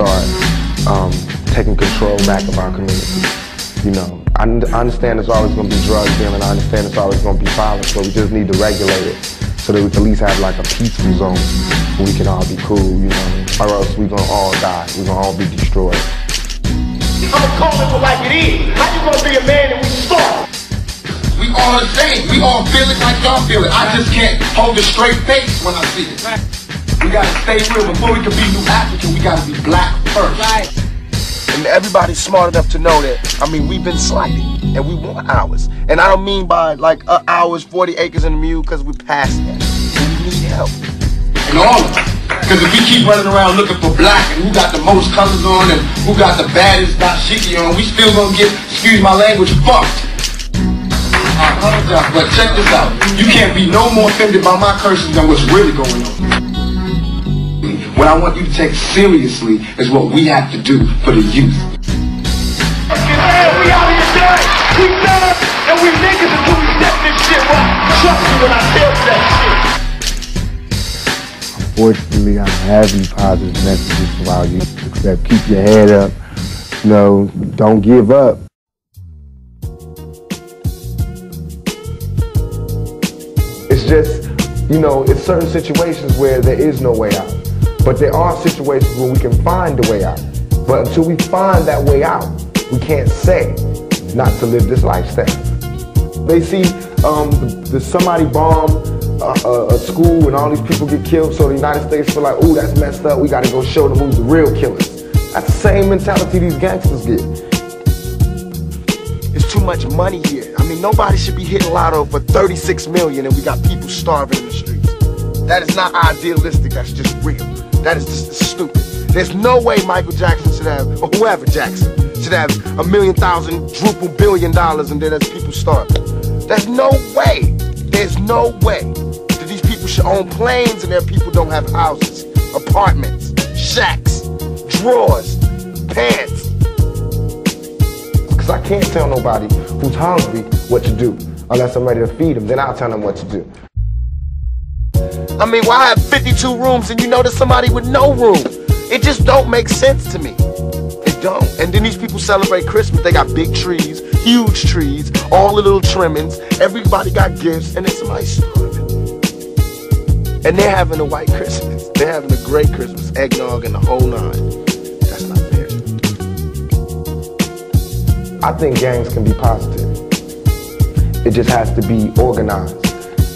start taking control back of our community. You know, I understand there's always going to be drug dealing, I understand there's always going to be violence, but we just need to regulate it so that we can at least have like a peaceful zone where we can all be cool, you know, or else we're going to all die, we're going to all be destroyed. I'm gonna call it like it is. How you gonna be a man and we start? We all the same. We all feel it like y'all feel it. I just can't hold a straight face when I see it. We gotta stay real. Before we can be New African, we gotta be black first. Right. And everybody's smart enough to know that, I mean, we've been slighted, and we want ours. And I don't mean by, like, ours, 40 acres in the mule, because we past that. We need help. And all of us. Because if we keep running around looking for black and who got the most colors on and who got the baddest dashiki on, we still gonna get, excuse my language, fucked. I apologize, but check this out. You can't be no more offended by my curses than what's really going on. What I want you to take seriously is what we have to do for the youth. We out here done. We done, and we niggas until we set this shit right. Trust me when I tell you that shit. Unfortunately, I don't have any positive messages for our youth except keep your head up, you know, don't give up. It's just, you know, it's certain situations where there is no way out. But there are situations where we can find a way out. But until we find that way out, we can't say not to live this lifestyle. They see somebody bomb a school and all these people get killed, so the United States feel like, ooh, that's messed up, we gotta go show them who's the real killers. That's the same mentality these gangsters get. It's too much money here. I mean, nobody should be hitting lotto for 36 million and we got people starving in the streets. That is not idealistic, that's just real. That is just stupid. There's no way Michael Jackson should have, or whoever Jackson, should have $1 million, druple $1 billion and then there's people starving. There's no way. There's no way that these people should own planes and their people don't have houses, apartments, shacks, drawers, pants. Because I can't tell nobody who's hungry what to do unless I'm ready to feed them. Then I'll tell them what to do. I mean, why have 52 rooms and you know there's somebody with no room? It just don't make sense to me. It don't. And then these people celebrate Christmas. They got big trees, huge trees, all the little trimmings. Everybody got gifts, and then somebody's starving. And they're having a white Christmas. They're having a great Christmas, eggnog and the whole nine. That's not fair. I think gangs can be positive. It just has to be organized.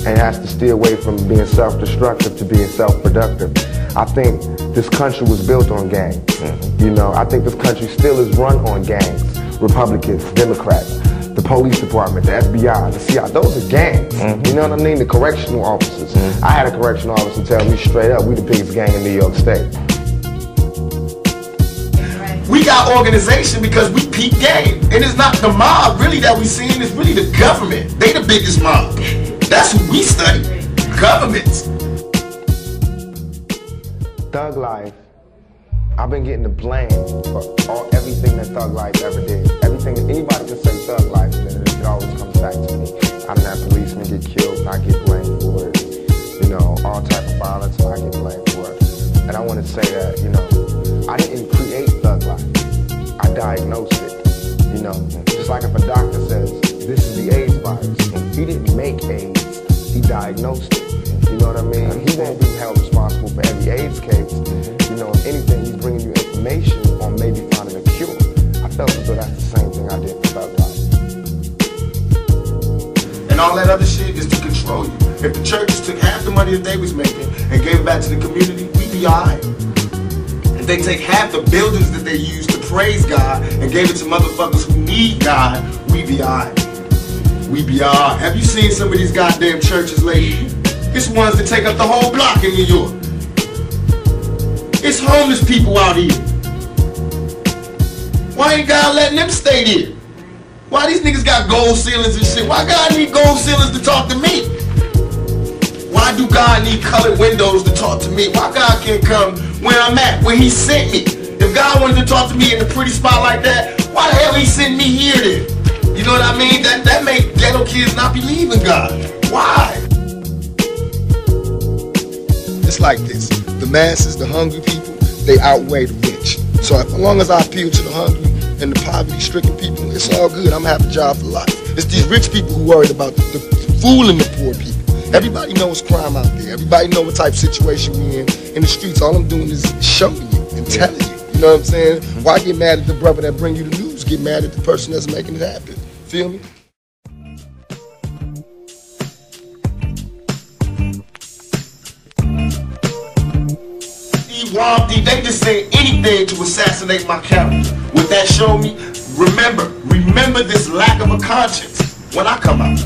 And it has to steer away from being self-destructive to being self-productive. I think this country was built on gangs. You know, I think this country still is run on gangs. Republicans, Democrats, the police department, the FBI, the CIA, those are gangs. You know what I mean? The correctional officers. I had a correctional officer tell me straight up, we the biggest gang in New York State. We got organization because we peak game. And it's not the mob really that we seeing, it's really the government. They the biggest mob. That's who we study. Governments. Thug Life, I've been getting the blame for everything that Thug Life ever did. Everything, anybody can say Thug Life, then it always comes back to me. I done had policemen get killed and I get blamed for it. You know, all type of violence and I get blamed for it. And I want to say that, you know, I didn't create Thug Life. I diagnosed it. You know, just like if a doctor says, this is the AIDS virus, he didn't make AIDS, he diagnosed it. You know what I mean? He won't be held responsible for every AIDS case. You know, if anything, he's bringing you information on maybe finding a cure. I felt as though that's the same thing I did for Thug Life. And all that other shit is to control you. If the churches took half the money that they was making and gave it back to the community, we'd be alright. If they take half the buildings that they use to praise God and gave it to motherfuckers who need God, we'd be alright. We'd be alright. Have you seen some of these goddamn churches lately? It's ones that take up the whole block in New York. It's homeless people out here. Why ain't God letting them stay there? Why these niggas got gold ceilings and shit? Why God need gold ceilings to talk to me? Why do God need colored windows to talk to me? Why God can't come where I'm at, where he sent me? If God wanted to talk to me in a pretty spot like that, why the hell he sent me here then? You know what I mean? That make ghetto kids not believe in God. Why? It's like this. The masses, the hungry people, they outweigh the rich. So as long as I appeal to the hungry and the poverty-stricken people, it's all good. I'm gonna have a job for life. It's these rich people who worried about the fooling the poor people. Everybody knows crime out there. Everybody know what type of situation we in the streets. All I'm doing is showing you and telling you. You know what I'm saying? Why get mad at the brother that bring you the news? Get mad at the person that's making it happen. Feel me? Wamdi, they just say anything to assassinate my character. What that show me? Remember this lack of a conscience when I come out.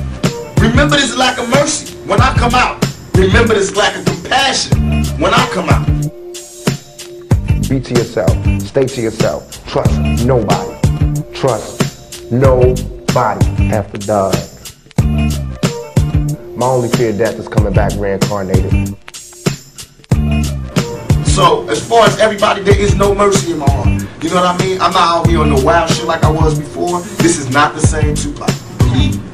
Remember this lack of mercy when I come out. Remember this lack of compassion when I come out. Be to yourself. Stay to yourself. Trust nobody. Trust nobody. After dog. My only fear of death is coming back reincarnated. So, as far as everybody, there is no mercy in my heart. You know what I mean? I'm not out here on no wild shit like I was before. This is not the same Tupac. Believe me.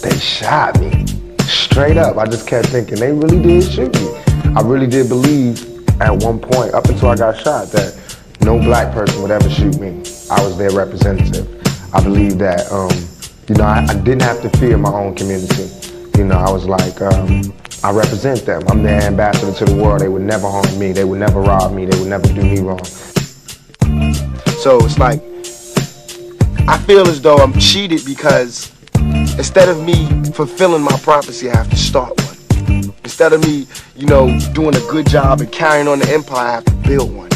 They shot me. Straight up. I just kept thinking, they really did shoot me. I really did believe at one point, up until I got shot, that no black person would ever shoot me. I was their representative. I believed that, you know, I didn't have to fear my own community. You know, I was like, I represent them. I'm their ambassador to the world. They would never harm me. They would never rob me. They would never do me wrong. So it's like, I feel as though I'm cheated because instead of me fulfilling my prophecy, I have to start one. Instead of me, you know, doing a good job and carrying on the empire, I have to build one.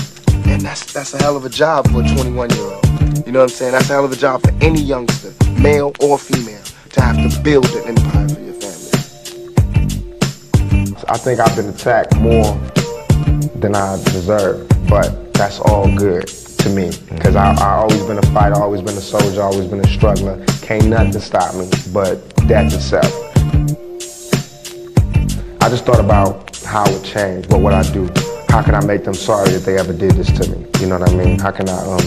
And that's a hell of a job for a 21-year-old. You know what I'm saying? That's a hell of a job for any youngster, male or female, to have to build an empire for your family. I think I've been attacked more than I deserve, but that's all good to me, because I always been a fighter, always been a soldier, always been a struggler. Can't nothing stop me but death itself. I just thought about how it would change. What would I do? How can I make them sorry that they ever did this to me? You know what I mean? How can I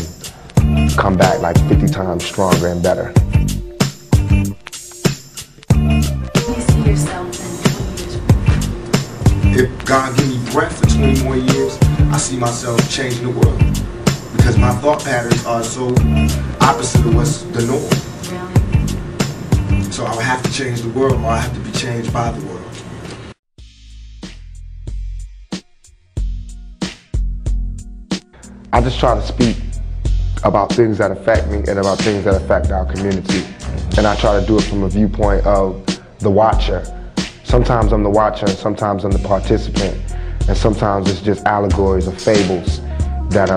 come back like 50 times stronger and better? You see yourself in 20 years from now? If God give me breath for 20 more years, I see myself changing the world. Because my thought patterns are so opposite of what's the norm. Really? So I would have to change the world, or I have to be changed by the world. I just try to speak about things that affect me and about things that affect our community. And I try to do it from a viewpoint of the watcher. Sometimes I'm the watcher, and sometimes I'm the participant. And sometimes it's just allegories or fables that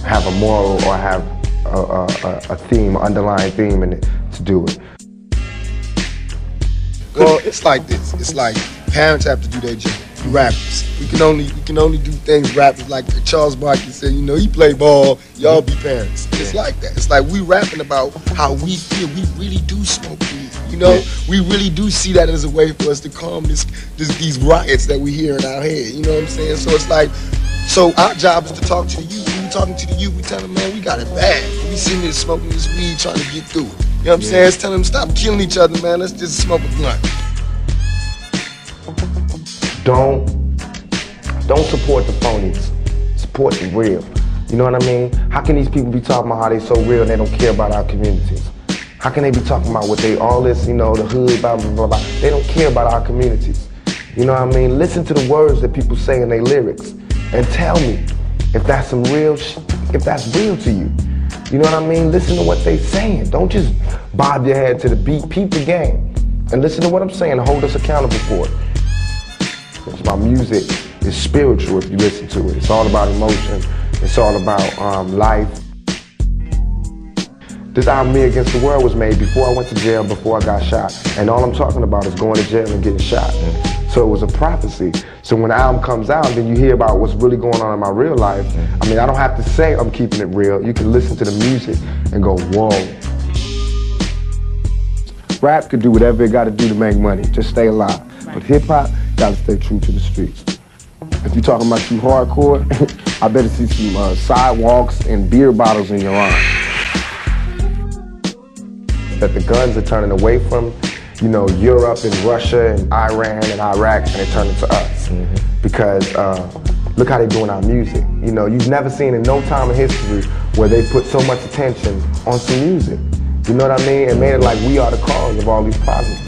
have a moral or have a theme, underlying theme in it to do it. Well, it's like this. It's like parents have to do their job. Rappers, we can only do things rappers like Charles Barkley said. You know, he play ball. Y'all be parents. It's like that. It's like we rapping about how we feel. We really do smoke weed. You know, we really do see that as a way for us to calm these riots that we hear in our head. You know what I'm saying? So it's like, so our job is to talk to the youth. When we talking to the youth, we tell them, man, we got it bad. We sitting there smoking this weed, trying to get through it. You know what I'm saying? It's telling them, stop killing each other, man. Let's just smoke a blunt. Don't support the phonies. Support the real. You know what I mean? How can these people be talking about how they so real and they don't care about our communities? How can they be talking about what they, all this, you know, the hood, blah, blah, blah, blah. They don't care about our communities. You know what I mean? Listen to the words that people say in their lyrics and tell me if that's some real if that's real to you. You know what I mean? Listen to what they saying. Don't just bob your head to the beat. Peep the game. And listen to what I'm saying and hold us accountable for it. My music is spiritual if you listen to it. It's all about emotion. It's all about life. This album, Me Against the World, was made before I went to jail, before I got shot. And all I'm talking about is going to jail and getting shot. So it was a prophecy. So when the album comes out, then you hear about what's really going on in my real life. I mean, I don't have to say I'm keeping it real. You can listen to the music and go, whoa. Rap could do whatever it got to do to make money. Just stay alive. But hip-hop gotta stay true to the streets. If you're talking about you hardcore, I better see some sidewalks and beer bottles in your arms. That the guns are turning away from, you know, Europe and Russia and Iran and Iraq, and they're turning to us. Because look how they doing our music. You know, you've never seen in no time in history where they put so much attention on some music. You know what I mean? And made it like we are the cause of all these problems.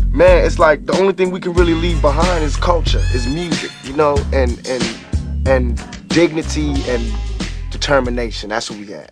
Man, it's like the only thing we can really leave behind is culture, is music, you know, and dignity and determination. That's what we had.